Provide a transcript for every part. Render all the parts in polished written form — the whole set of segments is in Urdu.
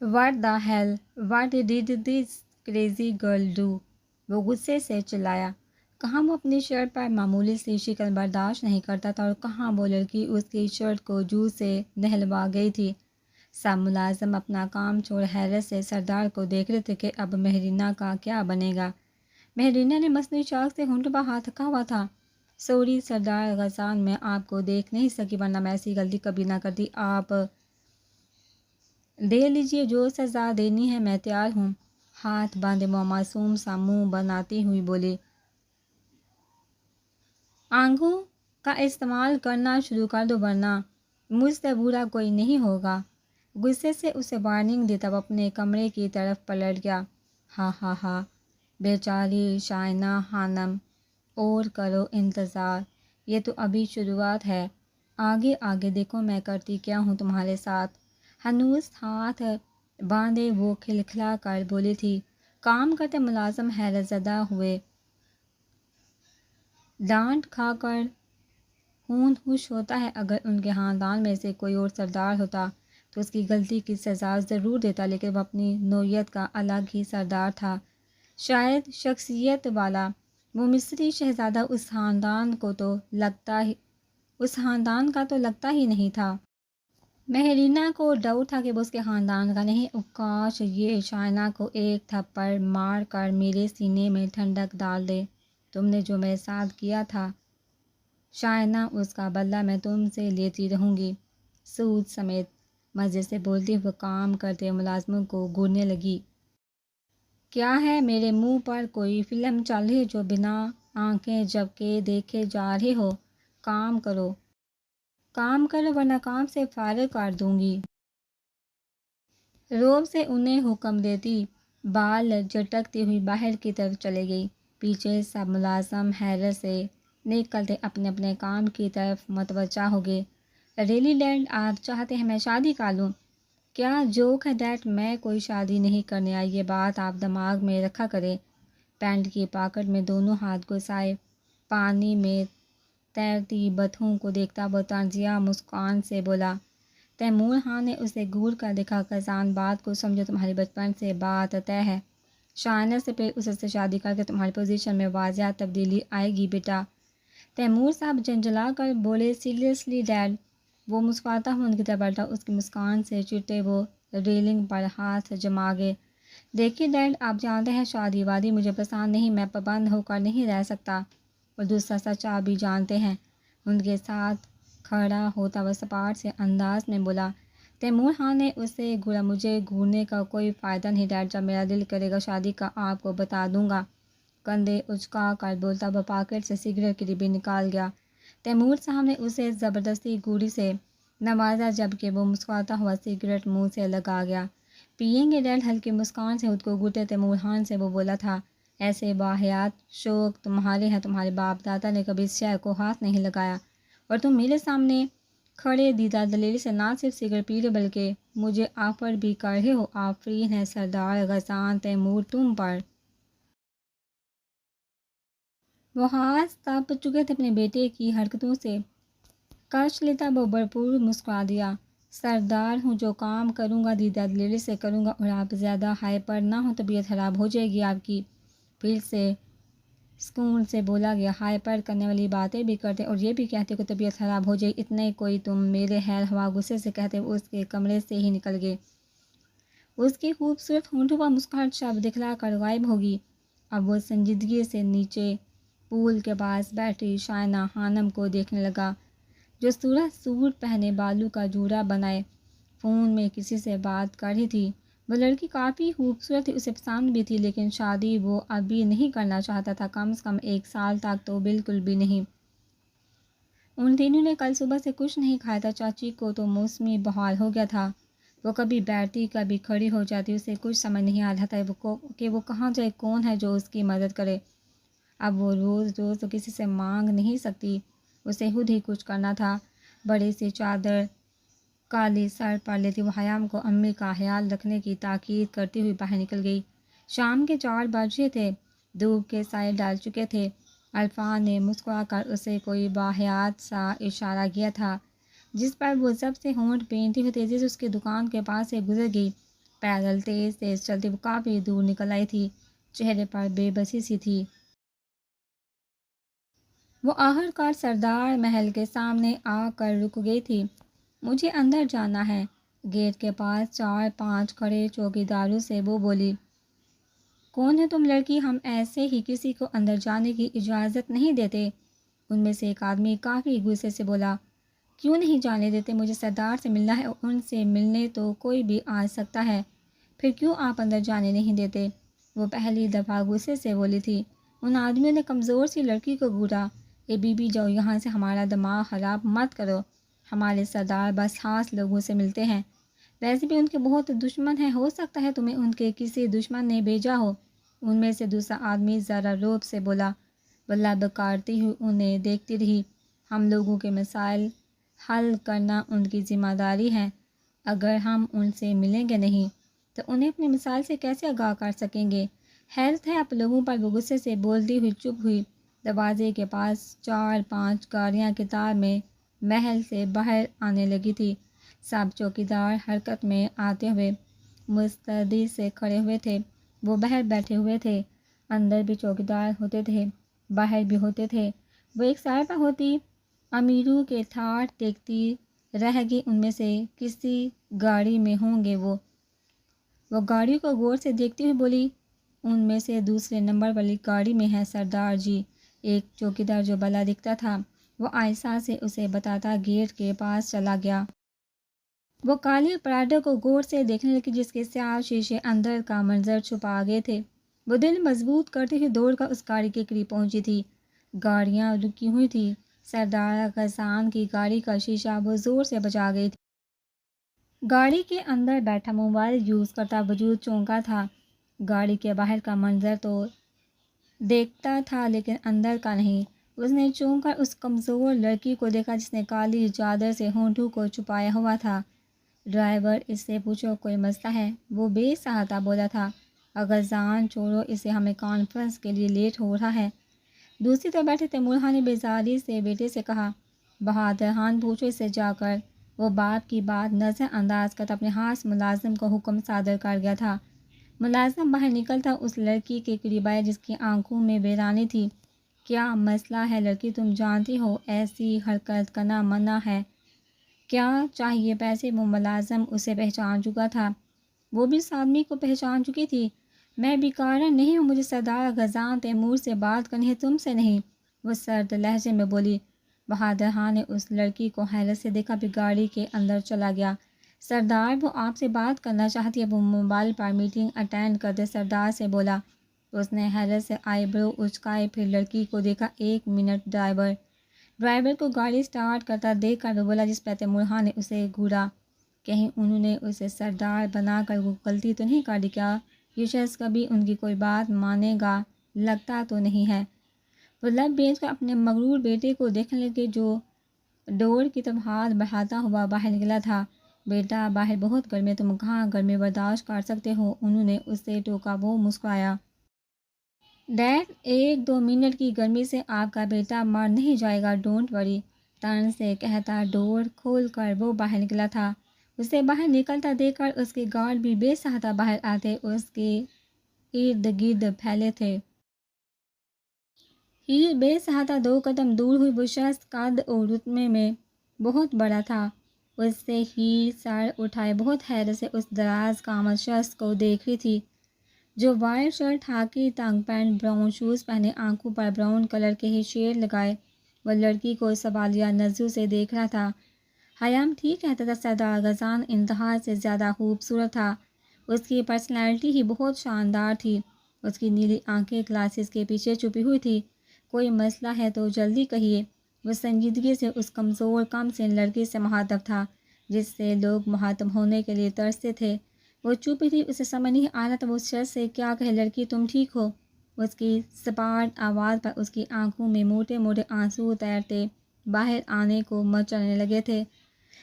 What the hell what did this crazy girl do? وہ غصے سے چلایا۔ کہاں وہ اپنی شرٹ پر معمولی سی شکن برداشت نہیں کرتا تھا اور کہاں وہ لڑکی اس کی شرٹ کو جو سے نہلوا گئی تھی۔ سب ملازم اپنا کام چھوڑ حیرت سے سردار کو دیکھ رہے تھے کہ اب مہرینہ کا کیا بنے گا۔ مہرینہ نے مصنوعی چاک سے ہونٹ پر ہاتھ رکھا ہوا تھا۔ سوری سردار غزان، میں آپ کو دیکھ نہیں سکی ورنہ میں ایسی غلطی کبھی نہ کرتی۔ آپ دے لیجئے، جو سزا دینی ہے میں تیار ہوں۔ ہاتھ باندھے وہ معصوم سا منہ بناتی ہوئی بولی۔ آنکھوں کا استعمال کرنا شروع کر دو ورنہ مجھ سے برا کوئی نہیں ہوگا۔ غصے سے اسے وارننگ دیتا وہ اپنے کمرے کی طرف پلٹ گیا۔ ہا ہا ہا، بیچاری شائنہ خانم، اور کرو انتظار، یہ تو ابھی شروعات ہے، آگے آگے دیکھو میں کرتی کیا ہوں تمہارے ساتھ۔ ہنوز ہاتھ باندھے وہ کھلکھلا کر بولی تھی۔ کام کرتے ملازم حیرت زدہ ہوئے۔ ڈانٹ کھا کر خون خوش ہوتا ہے، اگر ان کے خاندان میں سے کوئی اور سردار ہوتا تو اس کی غلطی کی سزا ضرور دیتا، لیکن وہ اپنی نوعیت کا الگ ہی سردار تھا، شاید شخصیت والا۔ وہ مصری شہزادہ اس خاندان کا تو لگتا ہی نہیں تھا۔ مہرینہ کو ڈاؤٹ تھا کہ وہ اس کے خاندان کا نہیں۔ کاش یہ شائنہ کو ایک تھپڑ مار کر میرے سینے میں ٹھنڈک ڈال دے۔ تم نے جو میرے ساتھ کیا تھا شائنہ، اس کا بدلہ میں تم سے لیتی رہوں گی، سود سمیت۔ مزے سے بولتی ہوئے کام کرتے ملازموں کو گھورنے لگی۔ کیا ہے، میرے منہ پر کوئی فلم چل رہی ہے جو بنا آنکھیں جھپکے دیکھے جا رہی ہو؟ کام کرو ورنہ کام سے فارغ کر دوں گی۔ روب سے انہیں حکم دیتی بال جھٹکتی ہوئی باہر کی طرف چلے گئی۔ پیچھے سب ملازم حیرت سے نکلتے اپنے اپنے کام کی طرف متوجہ ہو گئے۔ ریلی ڈیڈ، آپ چاہتے ہیں میں شادی کر لوں؟ کیا جوک ہے ڈیڈ؟ میں کوئی شادی نہیں کرنے آئی، یہ بات آپ دماغ میں رکھا کریں۔ پینٹ کی پاکٹ میں دونوں ہاتھ گھسائے پانی میں تیرتی بطخوں کو دیکھتا وہ طنزیہ مسکان سے بولا۔ تیمور خان نے اسے گھور کر دیکھا۔ خزان، بات کو سمجھو، تمہاری بچپن سے بات طے ہے، شائنہ سے پھر اس سے شادی کر کے تمہاری پوزیشن میں واضح تبدیلی آئے گی بیٹا۔ تیمور صاحب جھنجھلا کر بولے، سیریسلی ڈیڈ؟ وہ مسکراتا ہوا ان کی طرف بڑھا، اس کی مسکان سے چڑتے وہ ریلنگ پر ہاتھ جما گئے۔ دیکھیے ڈیڈ، آپ جانتے ہیں شادی وادی مجھے پسند نہیں، میں پابند ہو کر نہیں رہ سکتا، اور دوسرا سچ آپ بھی جانتے ہیں۔ ان کے ساتھ کھڑا ہوتا وہ سپاٹ سے انداز میں بولا۔ تیمور خان نے اسے گھورا، مجھے گھورنے کا کوئی فائدہ نہیں ڈیڈ، جب میرا دل کرے گا شادی کا آپ کو بتا دوں گا۔ کندھے اچکا کر بولتا وہ پاکٹ سے سگریٹ کی ڈبی نکال گیا۔ تیمور صاحب نے اسے زبردستی گولی سے نوازا جبکہ وہ مسکراتا ہوا سگریٹ منہ سے لگا گیا۔ پئیں گے ڈیڈ؟ ہلکی مسکان سے خود کو گھٹتے تیمور خان سے وہ بولا تھا۔ ایسے واہیات شوق تمہارے ہیں، تمہارے باپ دادا نے کبھی اس شے کو ہاتھ نہیں لگایا، اور تم میرے سامنے کھڑے دیدہ دلیری سے نہ صرف سگریٹ پی رہے بلکہ مجھے آفر بھی کر رہے ہو۔ آفرین ہے سردار غزان تیمور تم پر۔ وہ ہاتھ تپ چکے تھے اپنے بیٹے کی حرکتوں سے۔ کش لیتا وہ بھرپور مسکرا دیا۔ سردار ہوں، جو کام کروں گا دیدہ دلیری سے کروں گا، اور آپ زیادہ ہائپر نہ ہوں، طبیعت خراب ہو جائے گی آپ کی۔ پھر سے سکون سے بولا گیا، ہائپر کرنے والی باتیں بھی کرتے اور یہ بھی کہتے کہ طبیعت خراب ہو جائے، اتنے کوئی تم میرے خیر ہوا؟ غصے سے کہتے وہ اس کے کمرے سے ہی نکل گئے۔ اس کی خوبصورت ہونٹوں پر مسکراہٹ شب دکھلا کر غائب ہوگی۔ اب وہ سنجیدگی سے نیچے پول کے پاس بیٹھی شائنہ خانم کو دیکھنے لگا، جو سورخ سوٹ پہنے بالوں کا جوڑا بنائے فون میں کسی سے بات کر رہی تھی۔ وہ لڑکی کافی خوبصورت تھی، اسے پسند بھی تھی، لیکن شادی وہ ابھی نہیں کرنا چاہتا تھا، کم سے کم 1 سال تک تو بالکل بھی نہیں۔ ان تینوں نے کل صبح سے کچھ نہیں کھایا تھا۔ چاچی کو تو موسمی بخار ہو گیا تھا، وہ کبھی بیٹھتی کبھی کھڑی ہو جاتی، اسے کچھ سمجھ نہیں آ رہا تھا کہ وہ کہاں جائے، کون ہے جو اس کی مدد کرے۔ اب وہ روز روز تو کسی سے مانگ نہیں سکتی، اسے خود ہی کچھ کرنا تھا۔ بڑی سی چادر کالی سر پر لیتی وہ حیام کو امی کا خیال رکھنے کی تاکید کرتی ہوئی باہر نکل گئی۔ شام کے 4 بج رہے تھے، دھوپ کے سائے ڈال چکے تھے۔ الفا نے مسکرا کر اسے کوئی واہیات سا اشارہ کیا تھا، جس پر وہ ضبط سے ہونٹ بھینتی ہوئی تیزی سے اس کی دکان کے پاس سے گزر گئی۔ پیدل تیز تیز چلتے وہ کافی دور نکل آئی تھی، چہرے پر بے بسی سی تھی۔ وہ آخر کار سردار محل کے سامنے آ کر رک گئی تھی۔ مجھے اندر جانا ہے۔ گیٹ کے پاس 4-5 کھڑے چوکیداروں سے وہ بولی، کون ہے تم لڑکی؟ ہم ایسے ہی کسی کو اندر جانے کی اجازت نہیں دیتے۔ ان میں سے ایک آدمی کافی غصے سے بولا، کیوں نہیں جانے دیتے؟ مجھے سردار سے ملنا ہے اور ان سے ملنے تو کوئی بھی آ سکتا ہے، پھر کیوں آپ اندر جانے نہیں دیتے؟ وہ پہلی دفعہ غصے سے بولی تھی۔ ان آدمیوں نے کمزور سی لڑکی کو گھورا، اے بی بی جاؤ یہاں سے، ہمارا دماغ خراب مت کرو، ہمارے سردار بس خاص لوگوں سے ملتے ہیں، ویسے بھی ان کے بہت دشمن ہیں، ہو سکتا ہے تمہیں ان کے کسی دشمن نے بھیجا ہو۔ ان میں سے دوسرا آدمی ذرا روب سے بولا۔ وہ لب کاٹتی ہوئی انہیں دیکھتی رہی۔ ہم لوگوں کے مسائل حل کرنا ان کی ذمہ داری ہے، اگر ہم ان سے ملیں گے نہیں تو انہیں اپنے مسائل سے کیسے آگاہ کر سکیں گے؟ حیرت ہے آپ لوگوں پر۔ وہ غصے سے بولتی ہوئی چپ ہوئی۔ دروازے کے پاس 4-5 گاڑیاں قطار میں محل سے باہر آنے لگی تھی۔ سب چوکیدار حرکت میں آتے ہوئے مستعدی سے کھڑے ہوئے تھے۔ وہ باہر بیٹھے ہوئے تھے، اندر بھی چوکیدار ہوتے تھے، باہر بھی ہوتے تھے۔ وہ ایک سائبہ ہوتی امیروں کے ٹھاٹھ دیکھتی رہ گئی، ان میں سے کسی گاڑی میں ہوں گے وہ گاڑی کو غور سے دیکھتی ہوئی بولی، ان میں سے دوسرے نمبر والی گاڑی میں ہے سردار جی۔ ایک چوکیدار جو بلا دکھتا تھا وہ آہستہ سے اسے بتاتا گیٹ کے پاس چلا گیا۔ وہ کالی پراڈو کو غور سے دیکھنے لگی جس کے سیاہ شیشے اندر کا منظر چھپا گئے تھے۔ وہ دل مضبوط کرتے ہوئے دوڑ کر اس گاڑی کے قریب پہنچی تھی۔ گاڑیاں رکی ہوئی تھی۔ سردار غزان کی گاڑی کا شیشہ وہ زور سے بجا گئی تھی۔ گاڑی کے اندر بیٹھا موبائل یوز کرتا وجود چونکا تھا۔ گاڑی کے باہر کا منظر تو دیکھتا تھا لیکن اندر کا نہیں۔ اس نے چونک کر اس کمزور لڑکی کو دیکھا جس نے کالی چادر سے ہونٹوں کو چھپایا ہوا تھا۔ ڈرائیور، اس سے پوچھو کوئی مسئلہ ہے؟ وہ بے ساختہ بولا تھا۔ غزان چھوڑو اسے، ہمیں کانفرنس کے لیے لیٹ ہو رہا ہے۔ دوسری طرف بیٹھے تیمور خان نے بیزاری سے بیٹے سے کہا، بہادر خان پوچھو اس سے جا کر۔ وہ باپ کی بات نظر انداز کرتا اپنے خاص ملازم کو حکم صادر کر گیا تھا۔ ملازم باہر نکلتا اس لڑکی کے قریب آیا جس کی آنکھوں میں ویرانی تھی۔ کیا مسئلہ ہے لڑکی؟ تم جانتی ہو ایسی حرکت کرنا منع ہے۔ کیا چاہیے پیسے؟ وہ ملازم اسے پہچان چکا تھا، وہ بھی اس آدمی کو پہچان چکی تھی۔ میں بیکار نہیں ہوں، مجھے سردار غزان تیمور سے بات کرنی ہے، تم سے نہیں، وہ سرد لہجے میں بولی۔ بہادر خان نے اس لڑکی کو حیرت سے دیکھا پھر گاڑی کے اندر چلا گیا۔ سردار وہ آپ سے بات کرنا چاہتی ہے۔ وہ موبائل پر میٹنگ اٹینڈ کرتے سردار سے بولا۔ اس نے حیرت سے آئی برو اچکائے پھر لڑکی کو دیکھا۔ 1 منٹ ڈرائیور کو گاڑی سٹارٹ کرتا دیکھ کر وہ بولا جس پہ تیمور خان نے اسے گھورا، کہیں انہوں نے اسے سردار بنا کر وہ غلطی تو نہیں کر دی؟ کیا یہ شخص کبھی ان کی کوئی بات مانے گا؟ لگتا تو نہیں ہے۔ وہ لب بیچ کر اپنے مغرور بیٹے کو دیکھنے لگے جو ڈور کی طرف ہاتھ بڑھاتا ہوا باہر نکلا تھا۔ بیٹا باہر بہت گرمی ہے، تم کہاں گرمی برداشت کر سکتے ہو؟ انہوں نے اس سے ٹوکا۔ وہ مسکرایا۔ ڈیڈ 1-2 منٹ کی گرمی سے آپ کا بیٹا مر نہیں جائے گا، ڈونٹ وری، طنز سے کہتا ڈور کھول کر وہ باہر نکلا تھا۔ اسے باہر نکلتا دیکھ کر اس کے گارڈ بھی بے ساختہ باہر آتے اس کے ارد گرد پھیلے تھے۔ ہیر بے ساختہ 2 قدم دور ہوئی۔ وہ شخص قد اور رتبے میں بہت بڑا تھا۔ اس سے ہیر سر اٹھائے بہت حیرت سے اس دراز قامت شخص کو دیکھ رہی تھی جو وائٹ شرٹ، خاکی تنگ پینٹ، براؤن شوز پہنے، آنکھوں پر براؤن کلر کے ہی شیڈ لگائے۔ وہ لڑکی کو سوالیہ نظروں سے دیکھ رہا تھا۔ حیام ٹھیک کہتا تھا، سردار غزان انتہا سے زیادہ خوبصورت تھا۔ اس کی پرسنالٹی ہی بہت شاندار تھی۔ اس کی نیلی آنکھیں گلاسز کے پیچھے چھپی ہوئی تھی۔ کوئی مسئلہ ہے تو جلدی کہیے۔ وہ سنجیدگی سے اس کمزور کم سن لڑکی سے مخاطب تھا جس سے لوگ مخاطب ہونے کے لیے ترستے تھے۔ وہ چپ ہی تھی، اسے سمجھ نہیں آ رہا تھا وہ اس شخص سے کیا کہے۔ لڑکی تم ٹھیک ہو؟ اس کی سپاٹ آواز پر اس کی آنکھوں میں موٹے موٹے آنسو تیرتے باہر آنے کو مچلنے لگے تھے۔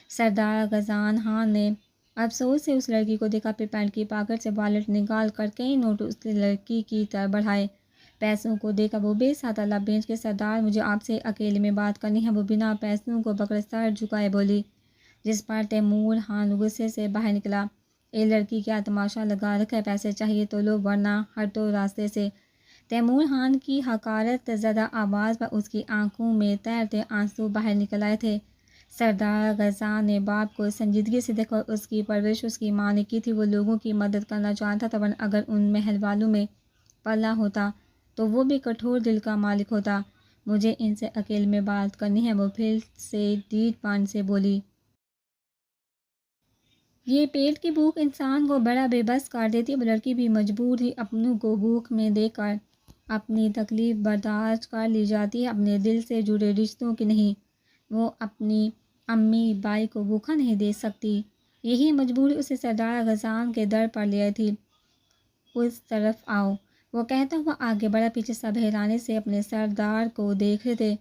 سردار غزان خان نے افسوس سے اس لڑکی کو دیکھا پھر پینٹ کی پاکٹ سے والیٹ نکال کر کئی نوٹ اس لڑکی کی طرف بڑھائے۔ پیسوں کو دیکھا وہ بے ساختہ لب بھیج کے، سردار مجھے آپ سے اکیلے میں بات کرنی ہے۔ وہ بنا پیسوں کو پکڑے سر جھکائے بولی، جس پر تیمور خان غصے سے باہر نکلا۔ اے لڑکی کیا تماشا لگا رکھا ہے، پیسے چاہیے تو لو ورنہ ہٹو راستے سے۔ تیمور خان کی حقارت زدہ آواز پر اس کی آنکھوں میں تیرتے آنسو باہر نکل آئے تھے۔ سردار غزان نے باپ کو سنجیدگی سے دیکھا اور اس کی پرورش اس کی ماں نے کی تھی۔ وہ لوگوں کی مدد کرنا چاہتا تھا، ورنہ اگر ان محل والوں میں پلا ہوتا تو وہ بھی کٹھور دل کا مالک ہوتا۔ مجھے ان سے اکیلے میں بات کرنی ہے، وہ پھر سے ڈیٹ پان سے بولی۔ یہ پیٹ کی بھوک انسان کو بڑا بے بس کر دیتی ہے۔ وہ لڑکی بھی مجبور تھی، اپنوں کو بھوک میں دے کر اپنی تکلیف برداشت کر لی جاتی ہے، اپنے دل سے جڑے رشتوں کی نہیں۔ وہ اپنی امی بائی کو بھوکا نہیں دے سکتی، یہی مجبوری اسے سردار غزان کے در پر لے آئی تھی۔ اس طرف آؤ، وہ کہتا ہوا آگے بڑھا۔ پیچھے سب حیرانی سے اپنے سردار کو دیکھ رہے تھے۔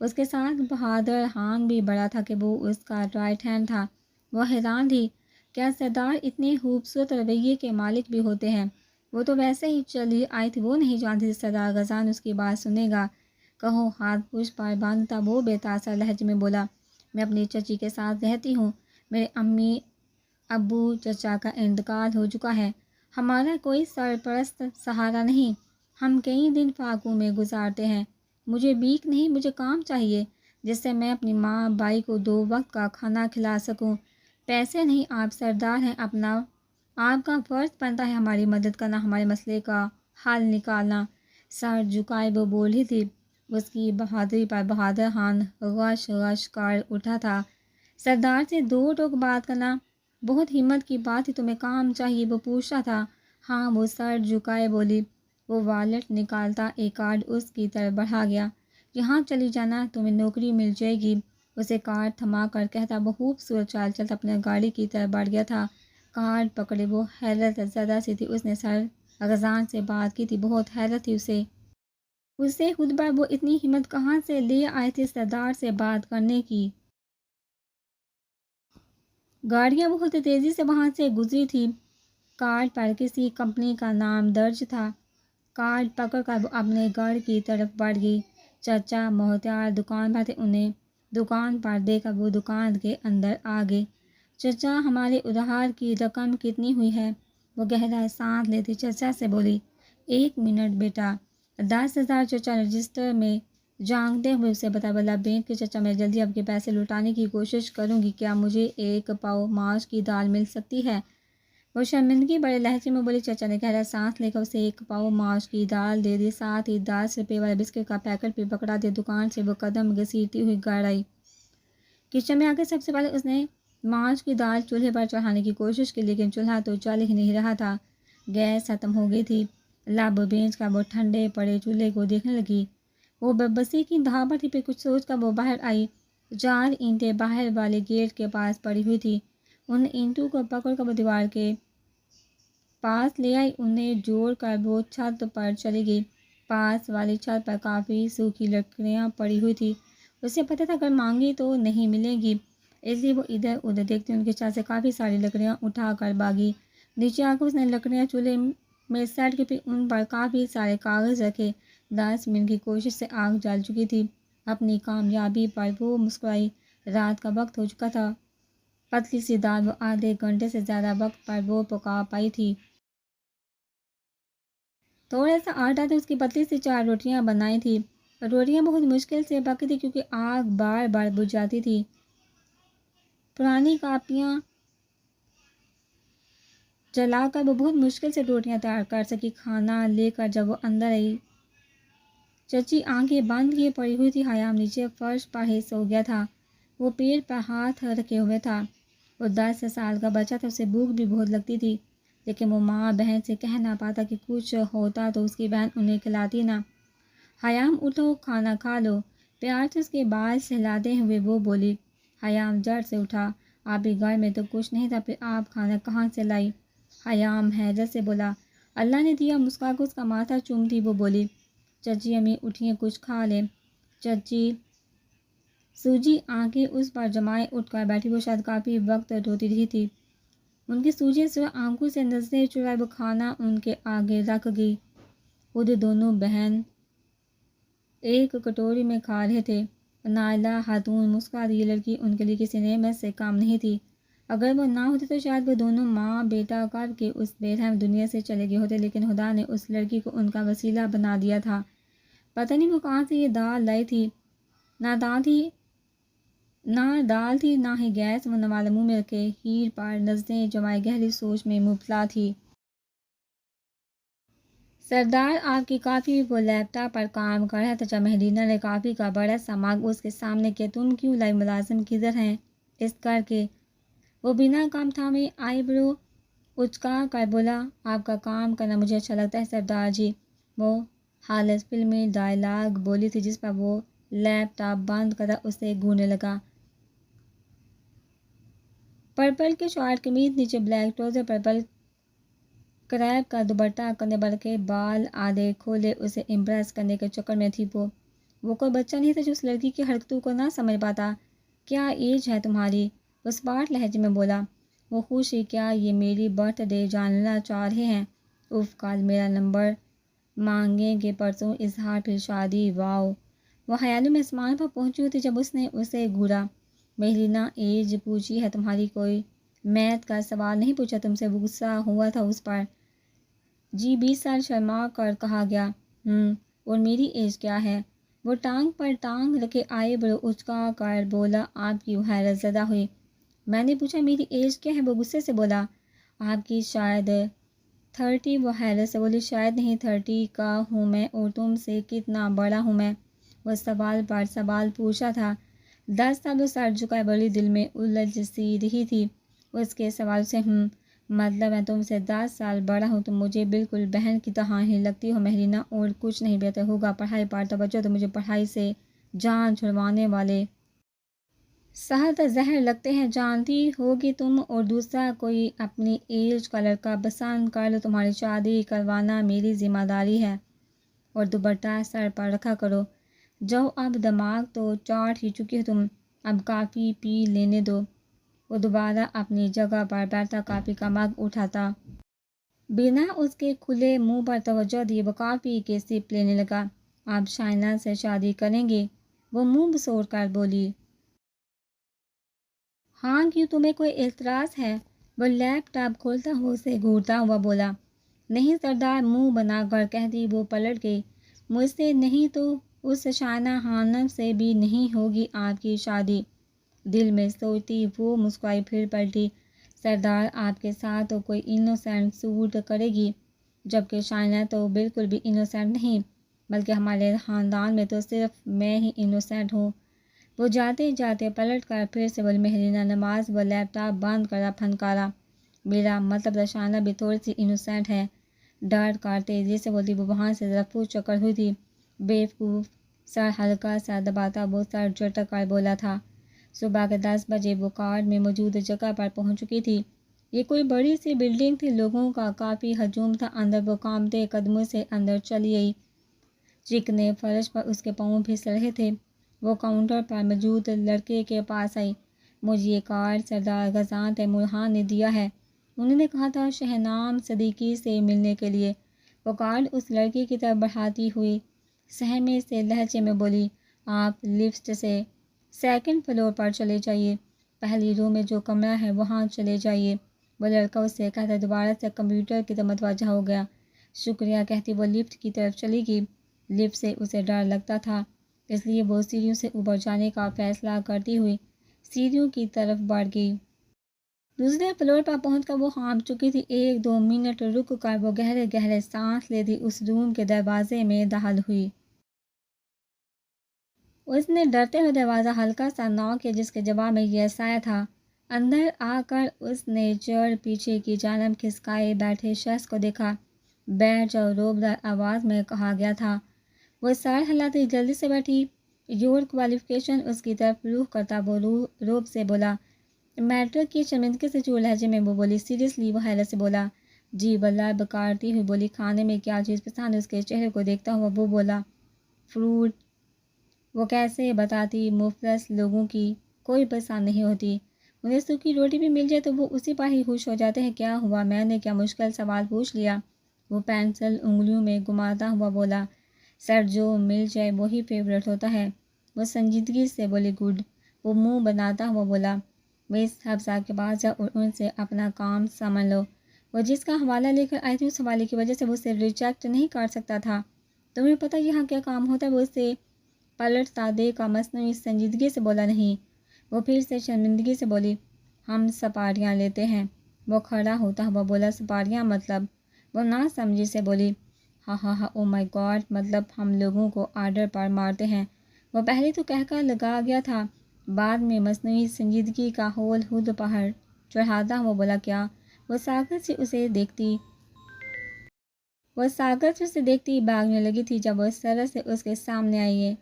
اس کے ساتھ بہادر خان بھی بڑا تھا کہ وہ اس کا رائٹ ہینڈ تھا۔ وہ حیران تھی، کیا سردار اتنے خوبصورت رویے کے مالک بھی ہوتے ہیں؟ وہ تو ویسے ہی چلی آئی تھی، وہ نہیں جانتی تھی سردار غزان اس کی بات سنے گا۔ کہو، ہاتھ پوچھ پر باندھتا وہ بے تاثر لہجے میں بولا، میں اپنی چچی کے ساتھ رہتی ہوں، میرے امی ابو چچا کا انتقال ہو چکا ہے، ہمارا کوئی سرپرست سہارا نہیں، ہم کئی دن فاقوں میں گزارتے ہیں۔ مجھے بھیک نہیں، مجھے کام چاہیے جس سے میں اپنی ماں بائی کو 2 وقت کا کھانا کھلا سکوں۔ پیسے نہیں، آپ سردار ہیں، آپ کا فرض بنتا ہے ہماری مدد کرنا، ہمارے مسئلے کا حل نکالنا۔ سر جھکائے وہ بول رہی تھی، اس کی بہادری پر بہادر خان غش غش کر اٹھا تھا۔ سردار سے 2 ٹوک بات کرنا بہت ہمت کی بات تھی، تمہیں کام چاہیے؟ وہ پوچھتا تھا۔ ہاں، وہ سر جھکائے بولی۔ وہ والٹ نکالتا ایک کارڈ اس کی طرف بڑھا گیا۔ یہاں چلی جانا، تمہیں نوکری مل جائے گی۔ اسے کارڈ تھما کر کہتا وہ خوبصورت چال چلتا اپنے گاڑی کی طرف بڑھ گیا تھا۔ کارڈ پکڑے وہ حیرت زدہ سی تھی، اس نے سر غزان سے بات کی تھی، بہت حیرت تھی اسے خود پر، وہ اتنی ہمت کہاں سے لے آئے تھے سردار سے بات کرنے کی؟ گاڑیاں بہت تیزی سے وہاں سے گزری تھی، کارڈ پر کسی کمپنی کا نام درج تھا۔ کارڈ پکڑ کر وہ اپنے گھر کی طرف بڑھ گئی۔ چچا محتیار دکان پر تھے، انہیں دکان پر دیکھ کر وہ دکان کے اندر آ گئے۔ چچا، ہمارے ادھار کی رقم کتنی ہوئی ہے؟ وہ گہرا سانس لیتی چچا سے بولی۔ 1 منٹ بیٹا، 10,000 چچا رجسٹر میں جھانکتے ہوئے اسے بتا بلا بینک کے چچا، میں جلدی آپ کے پیسے لوٹانے کی کوشش کروں گی، کیا مجھے 1 پاؤ ماش کی دال مل سکتی ہے؟ وہ شرمندگی بڑے لہجے میں بولی۔ چچا نے گہرا سانس لے کر اسے 1 پاؤ ماش کی دال دے دی، ساتھ ہی 10 روپے والا بسکٹ کا پیکٹ بھی پکڑا دیا۔ دکان سے وہ قدم گھسیٹتی ہوئی گھر آئی۔ کچن میں آ کے سب سے پہلے اس نے ماش کی دال چولہے پر چڑھانے کی کوشش کی، لیکن چولہا تو چل ہی نہیں رہا تھا، گیس ختم ہو گئی تھی۔ لب بھینچ کر وہ ٹھنڈے پڑے چولہے کو دیکھنے لگی۔ وہ بسی کی انتہا پر تھی، پھر کچھ سوچ کر وہ باہر آئی۔ 4 اینٹیں باہر والے گیٹ کے پاس پڑی ہوئی تھی، ان اینٹوں کو پکڑ کر وہ دیوار کے پاس لے آئی، انہیں جوڑ کر وہ چھت پر چلی گئی۔ پاس والی چھت پر کافی سوکھی لکڑیاں پڑی ہوئی تھی، اسے پتہ تھا اگر مانگی تو نہیں ملیں گی، اس لیے وہ ادھر ادھر دیکھتی ان کے چھت سے کافی ساری لکڑیاں اٹھا کر بھاگی۔ نیچے آ کر اس نے لکڑیاں چولہے میں سیٹ کی، پھر ان پر کافی سارے کاغذ رکھے۔ 10 منٹ کی کوشش سے آگ جل چکی تھی۔ اپنی کامیابی پر وہ مسکرائی، رات کا وقت ہو چکا تھا، پتلی سی دال وہ آدھے گھنٹے سے زیادہ وقت پر وہ پکا پائی تھی۔ تھوڑا سا آٹا تھا، اس کی پتلی سی 4 روٹیاں بنائی تھی۔ روٹیاں بہت مشکل سے پکی تھی کیونکہ آگ بار بار بجھ جاتی تھی۔ پرانی کاپیاں جلا کر وہ بہت مشکل سے روٹیاں تیار کر سکی۔ کھانا لے کر جب وہ اندر آئی، چچی آنکھیں بند کیے پڑی ہوئی تھی، خیام نیچے فرش پر ہی سو گیا تھا، وہ پیٹ پر ہاتھ رکھے ہوئے تھا۔ وہ 10 سال کا بچہ تھا، اسے بھوک بھی بہت لگتی تھی، لیکن وہ ماں بہن سے کہہ نہ پاتا کہ کچھ ہوتا تو اس کی بہن انہیں کھلاتی نہ۔ خیام اٹھو، کھانا کھا لو، پیار سے اس کے بال سہلاتے ہوئے وہ بولی۔ خیام جھٹ سے اٹھا، آپ کے گھر میں تو کچھ نہیں تھا، پھر آپ کھانا کہاں سے لائی؟ خیام حیرت سے بولا۔ اللہ نے دیا، مسکا کر اس کا ماتھا چومتی وہ بولی۔ چچی امی اٹھیں، کچھ کھا لیں۔ چچی سوجی آنکھیں اس پر جمائے اٹھ کر بیٹھی، وہ شاید کافی وقت روتی رہی تھی۔ ان کی سوجی سے آنکھوں سے نظریں چرائے وہ کھانا ان کے آگے رکھ گئی۔ خود دونوں بہن ایک کٹوری میں کھا رہے تھے۔ نائلہ خاتون مسکرا دی، یہ لڑکی ان کے لیے کسی نعمت سے کم نہیں تھی۔ اگر وہ نہ ہوتے تو شاید وہ دونوں ماں بیٹا کب کے اس بے رحم دنیا سے چلے گئے ہوتے، لیکن خدا نے اس لڑکی کو ان کا وسیلہ بنا دیا تھا۔ پتہ نہیں وہ کہاں سے یہ دال لائی تھی، نہ دال تھی نہ ہی گیس۔ وہ نوالہ منہ میں رکھے ہیر پر نظریں جمائے گہری سوچ میں مبتلا تھی۔ سردار آپ کی کافی وہ لیپ ٹاپ پر کام کر رہا تھا جب مہرینہ نے کافی کا بڑا سا مگ اس کے سامنے کیا۔ تم کیوں لائی؟ ملازم کدھر ہیں؟ اس کر کے وہ بنا کام تھامے آئی برو اچکا کر بولا، آپ کا کام کرنا مجھے اچھا لگتا ہے سردار جی۔ وہ خالص فلمی ڈائلاگ بولی تھی جس پر وہ لیپ ٹاپ بند کر اسے گھورنے لگا۔ پرپل کے شارٹ قمیض نیچے بلیک ٹراؤزر، پرپل کریپ کا دوپٹہ، کندھے پر رکھے بال آدھے کھولے، اسے امپریس کرنے کے چکر میں تھی وہ کوئی بچہ نہیں تھا جو اس لڑکی کی حرکتوں کو نہ سمجھ پاتا۔ کیا ایج ہے تمہاری؟ وہ اسپاٹ لہجے میں بولا۔ وہ خوشی، کیا یہ میری برتھ ڈے جاننا چاہ رہے ہیں؟ اف، کل میرا نمبر مانگیں گے، پرسوں اظہار، پھر شادی، واؤ۔ وہ خیالوں میں آسمان پر پہنچی ہوتی جب اس نے اسے گھورا۔ مہرینہ، ایج پوچھی ہے تمہاری؟ کوئی میتھ کا سوال نہیں پوچھا تم سے؟ وہ غصہ ہوا تھا اس پر۔ جی 20 سال، شرما کر کہا گیا۔ اور میری ایج کیا ہے؟ وہ ٹانگ پر ٹانگ رکھے آئے برو اچکا کر بولا۔ آپ کی وہ حیرت زدہ ہوئی۔ میں نے پوچھا میری ایج کیا ہے؟ وہ غصے سے بولا۔ آپ کی شاید 30۔ وہ حیرت سے بولی، شاید نہیں، 30 کا ہوں میں، اور تم سے کتنا بڑا ہوں میں؟ وہ سوال پر سوال پوچھا تھا۔ 10 سال۔ وہ سر جھکائے بولی، دل میں الجھ سی رہی تھی اس کے سوال سے۔ مطلب میں تم سے 10 سال بڑا ہوں؟ تم مجھے بالکل بہن کی طرح ہی لگتی ہو مہرینہ، اور کچھ نہیں بہتر ہوگا پڑھائی پر توجہ دو، مجھے پڑھائی سے جان چھڑوانے والے سہل زہر لگتے ہیں، جانتی ہوگی تم، اور دوسرا کوئی اپنی ایج کا لڑکا پسند کر لو، تمہاری شادی کروانا میری ذمہ داری ہے، اور دوپٹہ سر پر رکھا کرو۔ جاؤ اب، دماغ تو چاٹ ہی چکی ہو تم، اب کافی پی لینے دو۔ وہ دوبارہ اپنی جگہ پر بیٹھا، کافی کا مگ اٹھاتا بنا اس کے کھلے منہ پر توجہ دیے وہ کافی کے سپ لینے لگا۔ آپ شائنا سے شادی کریں گے؟ وہ منہ بسور کر بولی۔ ہاں، کیوں، تمہیں کوئی اعتراض ہے؟ وہ لیپ ٹاپ کھولتا ہوا اسے گھورتا ہوا بولا۔ نہیں سردار، منہ بنا کر کہتی وہ پلٹ گئی۔ مجھ سے نہیں تو اس شائنا خانم سے بھی نہیں ہوگی آپ کی شادی، دل میں سوچتی وہ مسکرائی، پھر پلٹی۔ سردار، آپ کے ساتھ تو کوئی انوسینٹ سوٹ کرے گی، جبکہ شائنا تو بالکل بھی انوسینٹ نہیں، بلکہ ہمارے خاندان میں تو صرف میں ہی انوسینٹ ہوں۔ وہ جاتے جاتے پلٹ کر پھر سے بولی، مہرینہ نواز۔ وہ لیپ ٹاپ بند کرا پھنکارا۔ میرا مطلب شائنا بھی تھوڑی سی انوسینٹ ہے، ڈر کر تیزی سے بولتی۔ وہ وہاں سے ذرا پھو چکر ہوئی تھی۔ بیوقوف، سر ہلکا سا دباتا وہ سر جھٹک کر بولا تھا۔ صبح کے 10 بجے وہ کار میں موجود جگہ پر پہنچ چکی تھی۔ یہ کوئی بڑی سی بلڈنگ تھی، لوگوں کا کافی ہجوم تھا اندر۔ وہ کانپتے قدموں سے اندر چلی گئی، چکنے فرش پر اس کے پاؤں پھسل رہے تھے۔ وہ کاؤنٹر پر موجود لڑکے کے پاس آئی۔ مجھے یہ کارڈ سردار غزان تیمور خان نے دیا ہے، انہوں نے کہا تھا شہنام صدیقی سے ملنے کے لیے۔ وہ کارڈ اس لڑکی کی طرف بڑھاتی ہوئی سہمے سے لہجے میں بولی، آپ لفٹ سے 2nd فلور پر چلے جائیے، پہلی رو میں جو کمرہ ہے وہاں چلے جائیے۔ وہ لڑکا اس سے کہتا دوبارہ سے کمپیوٹر کی طرف متوجہ ہو گیا۔ شکریہ کہتی وہ لفٹ کی طرف چلی گئی۔ لفٹ سے اسے ڈر لگتا تھا، اس لیے وہ سیڑھیوں سے اوپر جانے کا فیصلہ کرتی ہوئی سیڑھیوں کی طرف بڑھ گئی۔ دوسرے فلور پر پہنچ کر وہ کانپ چکی تھی۔ 1-2 منٹ رک کر وہ گہرے گہرے سانس لیتی اس روم کے دروازے میں داخل ہوئی۔ اس نے ڈرتے ہوئے دروازہ ہلکا سا ناک کیا، جس کے جواب میں یس آیا تھا۔ اندر آ کر اس نے چیئر پیچھے کی جانب کھسکائے بیٹھے شخص کو دیکھا۔ بیٹھ جاؤ، روبدار آواز میں کہا گیا تھا۔ وہ سر ہلاتی جلدی سے بیٹھی۔ یور کوالیفیکیشن اس کی طرف رخ کرتا وہ روب سے بولا۔ میٹرک کی شرمندگی سے چور لہجے میں وہ بولی۔ سیریسلی؟ وہ حیرت سے بولا۔ جی، واللہ بکارتی ہوئی بولی۔ کھانے میں کیا چیز پسند ہے؟ اس کے چہرے کو دیکھتا ہوا وہ بولا، فروٹ۔ وہ کیسے بتاتی، مفلس لوگوں کی کوئی پسند نہیں ہوتی، انہیں سوکھی روٹی بھی مل جائے تو وہ اسی پر ہی خوش ہو جاتے ہیں۔ کیا ہوا، میں نے کیا مشکل سوال پوچھ لیا؟ وہ پینسل انگلیوں میں گھماتا ہوا بولا، سر جو مل جائے وہی فیورٹ ہوتا ہے۔ وہ سنجیدگی سے بولی، گڈ۔ وہ منہ بناتا ہوا بولا، مس حفصہ کے پاس جاؤ اور ان سے اپنا کام سمجھ لو۔ وہ جس کا حوالہ لے کر آئی تھی اس حوالے کی وجہ سے وہ اسے ریجیکٹ نہیں کر سکتا تھا۔ تمہیں پتہ یہاں کیا کام ہوتا ہے؟ وہ اسے پلٹتا دیکھ کر مصنوعی سنجیدگی سے بولا۔ نہیں۔ وہ پھر سے شرمندگی سے بولی، ہم سپاریاں لیتے ہیں۔ وہ کھڑا ہوتا ہوا بولا، سپاریاں مطلب؟ وہ نا سمجھی سے بولی، ہاں ہاں ہاں، او مائی گاڈ، مطلب ہم لوگوں کو آرڈر پر مارتے ہیں۔ وہ پہلے تو کہہ کر لگا گیا تھا، بعد میں مصنوعی سنجیدگی کا ہول ہود پہاڑ چڑھاتا ہوا بولا، کیا؟ وہ ساکت سے اسے دیکھتی بھاگنے لگی تھی جب وہ سرعت سے اس کے سامنے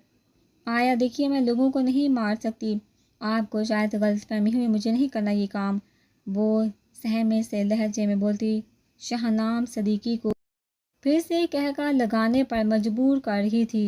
آیا دیکھیے، میں لوگوں کو نہیں مار سکتی، آپ کو شاید غلط فہمی ہوئی، مجھے نہیں کرنا یہ کام۔ وہ سہمے سے لہجے میں بولتی شاہنام صدیقی کو پھر سے کہہ کر لگانے پر مجبور کر رہی تھی۔